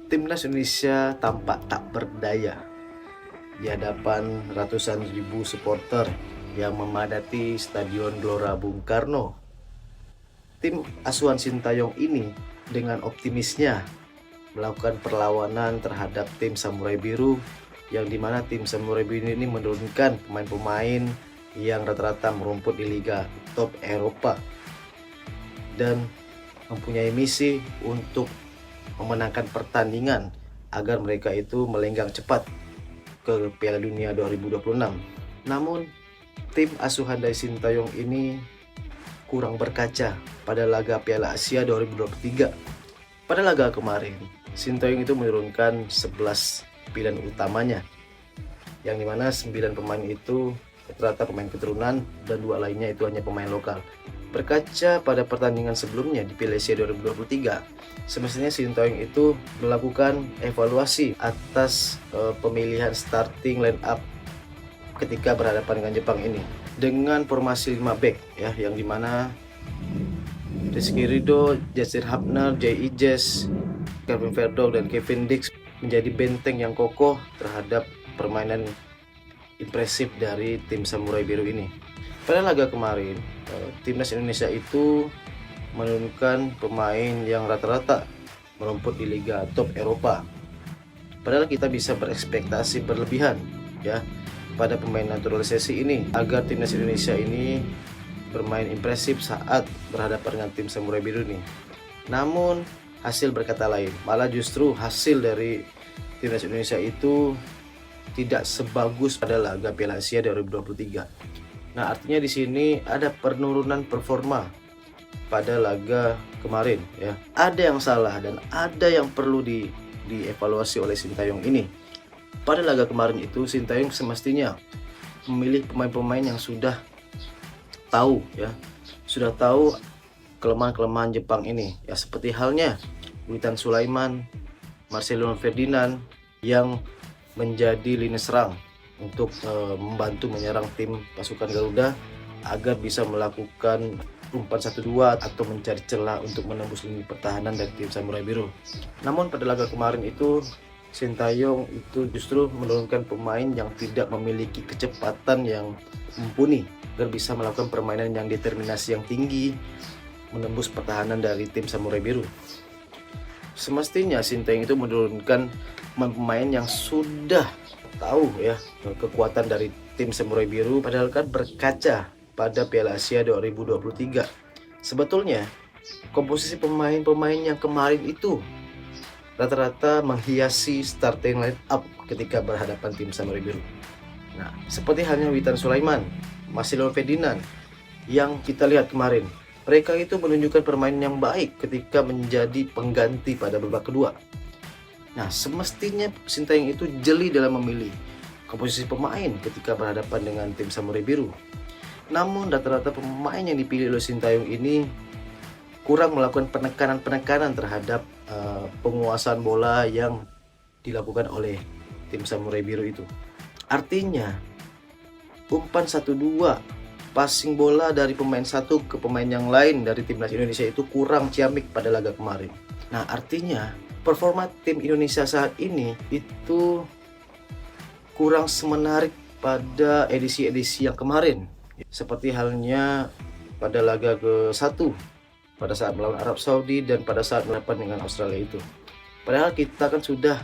Timnas Indonesia tampak tak berdaya di hadapan ratusan ribu supporter yang memadati Stadion Gelora Bung Karno. Tim asuhan Sintayong ini dengan optimisnya melakukan perlawanan terhadap tim Samurai Biru, yang dimana tim Samurai Biru ini menurunkan pemain-pemain yang rata-rata merumput di liga top Eropa dan mempunyai misi untuk memenangkan pertandingan agar mereka itu melenggang cepat ke Piala Dunia 2026. Namun tim asuhan dari Sintayong ini kurang berkaca pada laga Piala Asia 2023. Pada laga kemarin, Sintayong itu menurunkan 11 pilihan utamanya, yang dimana 9 pemain itu rata-rata pemain keturunan dan 2 lainnya itu hanya pemain lokal. Berkaca pada pertandingan sebelumnya di Piala Asia 2023, semestinya Sintayong itu melakukan evaluasi atas pemilihan starting line up ketika berhadapan dengan Jepang ini dengan formasi 5 back ya, yang dimana Rizky Ridho, Jasir Hapner, Jay Ijes, Kevin Verdonk dan Kevin Dix menjadi benteng yang kokoh terhadap permainan impresif dari tim Samurai Biru ini. Pada laga kemarin, timnas Indonesia itu menurunkan pemain yang rata-rata merumput di liga top Eropa. Padahal kita bisa berekspektasi berlebihan ya pada pemain naturalisasi ini agar timnas Indonesia ini bermain impresif saat berhadapan dengan tim Samurai Biru ini. Namun hasil berkata lain, malah justru hasil dari timnas Indonesia itu tidak sebagus pada laga Piala Asia 2023. Nah, artinya di sini ada penurunan performa pada laga kemarin ya. Ada yang salah dan ada yang perlu dievaluasi oleh Sintayong ini. Pada laga kemarin itu Sintayong semestinya memilih pemain-pemain yang sudah tahu kelemahan-kelemahan Jepang ini ya, seperti halnya Witan Sulaiman, Marcelo Ferdinand yang menjadi lini serang untuk membantu menyerang tim pasukan Garuda agar bisa melakukan umpan 1-2 atau mencari celah untuk menembus lini pertahanan dari tim Samurai Biru. Namun pada laga kemarin itu Sintayong itu justru menurunkan pemain yang tidak memiliki kecepatan yang mumpuni agar bisa melakukan permainan yang determinasi yang tinggi menembus pertahanan dari tim Samurai Biru. Semestinya Sintayong itu menurunkan pemain yang sudah tahu ya kekuatan dari tim Samurai Biru, padahal kan berkaca pada Piala Asia 2023. Sebetulnya komposisi pemain-pemain yang kemarin itu rata-rata menghiasi starting line up ketika berhadapan tim Samurai Biru. Nah, seperti halnya Witan Sulaiman, Marcelo Ferdinand yang kita lihat kemarin, mereka itu menunjukkan permainan yang baik ketika menjadi pengganti pada babak kedua. Nah, semestinya Sintayong itu jeli dalam memilih komposisi pemain ketika berhadapan dengan tim Samurai Biru. Namun rata-rata pemain yang dipilih oleh Sintayong ini kurang melakukan penekanan terhadap penguasaan bola yang dilakukan oleh tim Samurai Biru itu. Artinya umpan 1-2, passing bola dari pemain satu ke pemain yang lain dari timnas Indonesia itu kurang ciamik pada laga kemarin. Nah, artinya performa tim Indonesia saat ini itu kurang semenarik pada edisi-edisi yang kemarin, seperti halnya pada laga ke-1 pada saat melawan Arab Saudi dan pada saat berhadapan dengan Australia itu. Padahal kita kan sudah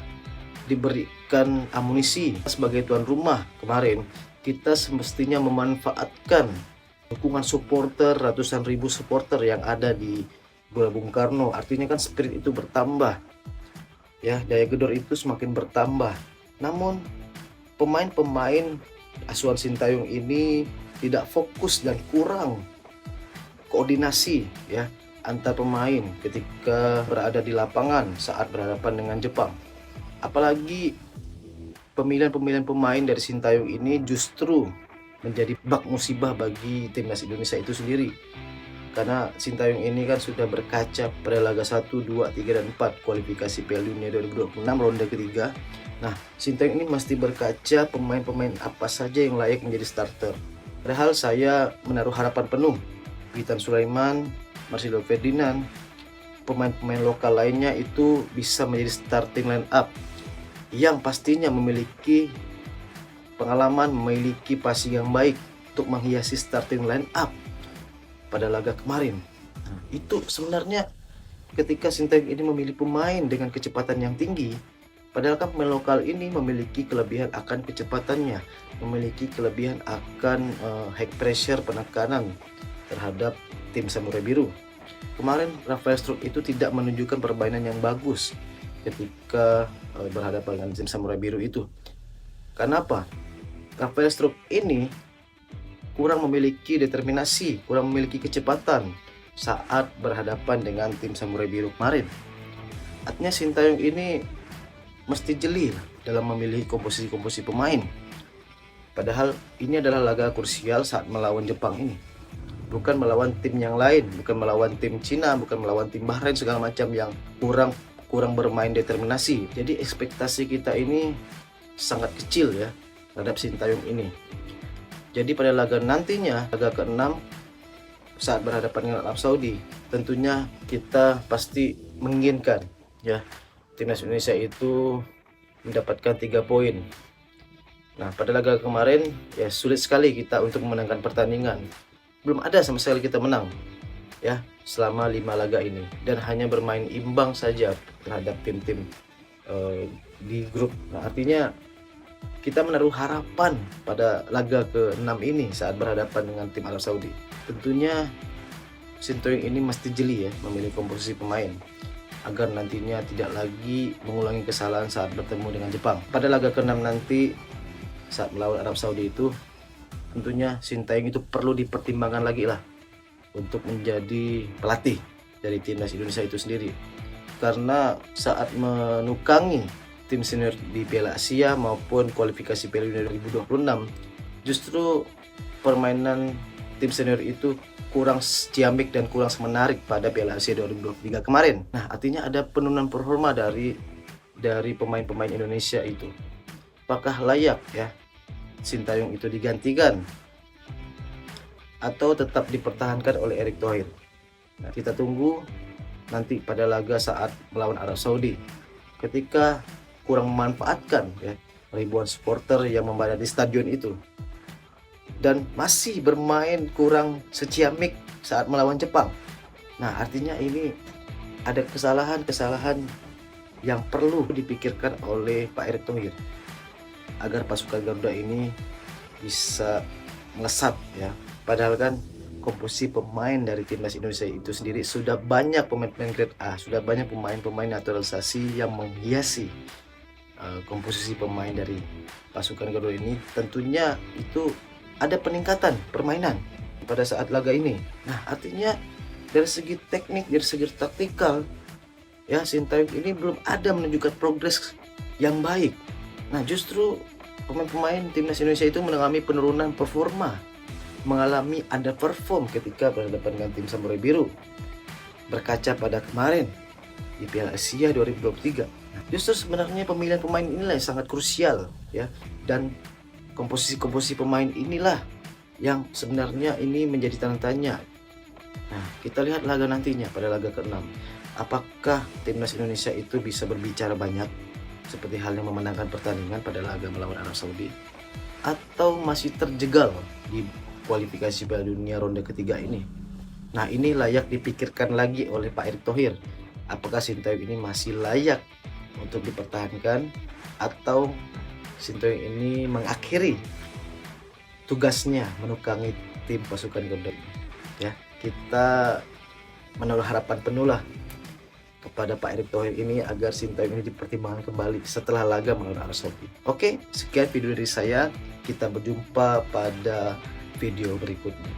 diberikan amunisi sebagai tuan rumah kemarin. Kita semestinya memanfaatkan dukungan supporter, ratusan ribu supporter yang ada di Gelora Bung Karno. Artinya kan spirit itu bertambah ya, daya gedor itu semakin bertambah. Namun pemain-pemain asuhan Sintayong ini tidak fokus dan kurang koordinasi ya antar pemain ketika berada di lapangan saat berhadapan dengan Jepang. Apalagi pemilihan pemain dari Sintayong ini justru menjadi bak musibah bagi timnas Indonesia itu sendiri. Karena Sintayong ini kan sudah berkaca pada laga 1, 2, 3, dan 4 kualifikasi Piala Dunia 2026 ronde ketiga. Nah, Sintayong ini mesti berkaca pemain-pemain apa saja yang layak menjadi starter. Padahal saya menaruh harapan penuh Witan Sulaiman, Marcelo Ferdinand, pemain-pemain lokal lainnya itu bisa menjadi starting line up yang pastinya memiliki pengalaman, memiliki passing yang baik untuk menghiasi starting line up pada laga kemarin. Nah, itu sebenarnya ketika Sintayong ini memilih pemain dengan kecepatan yang tinggi, padahal kan pemain lokal ini memiliki kelebihan akan kecepatannya, memiliki kelebihan akan high pressure, penekanan terhadap tim Samurai Biru. Kemarin Rafael Struijk itu tidak menunjukkan permainan yang bagus ketika berhadapan dengan tim Samurai Biru itu. Kenapa? Rafael Struijk ini kurang memiliki determinasi, kurang memiliki kecepatan saat berhadapan dengan tim Samurai Biru kemarin. Artinya Sintayong ini mesti jeli dalam memilih komposisi pemain. Padahal ini adalah laga krusial saat melawan Jepang ini. Bukan melawan tim yang lain, bukan melawan tim Cina, bukan melawan tim Bahrain segala macam yang kurang bermain determinasi. Jadi ekspektasi kita ini sangat kecil ya terhadap Sintayong ini. Jadi pada laga nantinya, laga ke-6 saat berhadapan dengan Arab Saudi, tentunya kita pasti menginginkan ya timnas Indonesia itu mendapatkan 3 poin. Nah, pada laga kemarin ya sulit sekali kita untuk memenangkan pertandingan. Belum ada sama sekali kita menang ya selama 5 laga ini, dan hanya bermain imbang saja terhadap tim-tim di grup. Nah, artinya kita menaruh harapan pada laga ke-6 ini saat berhadapan dengan tim Arab Saudi. Tentunya Sintayong ini mesti jeli ya memilih komposisi pemain agar nantinya tidak lagi mengulangi kesalahan saat bertemu dengan Jepang. Pada laga ke-6 nanti saat melawan Arab Saudi itu, tentunya Sintayong itu perlu dipertimbangkan lagi lah untuk menjadi pelatih dari timnas Indonesia itu sendiri. Karena saat menukangi tim senior di Piala Asia maupun kualifikasi Piala Dunia 2026, justru permainan tim senior itu kurang ciamik dan kurang menarik pada Piala Asia 2023 kemarin. Nah, artinya ada penurunan performa dari pemain-pemain Indonesia itu. Apakah layak ya Sintayong itu digantikan atau tetap dipertahankan oleh Erick Thohir? Nah, kita tunggu nanti pada laga saat melawan Arab Saudi, ketika kurang memanfaatkan ya ribuan supporter yang membadati stadion itu dan masih bermain kurang seciamik saat melawan Jepang. Nah, artinya ini ada kesalahan-kesalahan yang perlu dipikirkan oleh Pak Erick Thohir agar pasukan Garuda ini bisa melesat ya. Padahal kan komposisi pemain dari timnas Indonesia itu sendiri sudah banyak pemain-pemain grade A, sudah banyak pemain-pemain naturalisasi yang menghiasi komposisi pemain dari pasukan Garuda ini. Tentunya itu ada peningkatan permainan pada saat laga ini. Nah, artinya dari segi teknik, dari segi taktikal ya Sintayong ini belum ada menunjukkan progres yang baik. Nah, justru pemain-pemain timnas Indonesia itu mengalami penurunan performa, mengalami underperform ketika berhadapan dengan tim Samurai Biru. Berkaca pada kemarin di Piala Asia 2023. Nah, justru sebenarnya pemilihan pemain inilah yang sangat krusial ya, dan komposisi pemain inilah yang sebenarnya ini menjadi tanda tanya. Nah, kita lihat laga nantinya pada laga ke-6. Apakah timnas Indonesia itu bisa berbicara banyak seperti halnya memenangkan pertandingan pada laga melawan Arab Saudi, atau masih terjegal di kualifikasi Piala Dunia ronde ketiga ini? Nah, ini layak dipikirkan lagi oleh Pak Erick Thohir. Apakah Sintayong ini masih layak untuk dipertahankan, atau Sintayong ini mengakhiri tugasnya menukangi tim pasukan Garuda ya. Kita menaruh harapan penuh lah kepada Pak Erick Thohir ini agar Sintayong ini dipertimbangkan kembali setelah laga melawan Arab Saudi. Oke, sekian video dari saya. Kita berjumpa pada video berikutnya.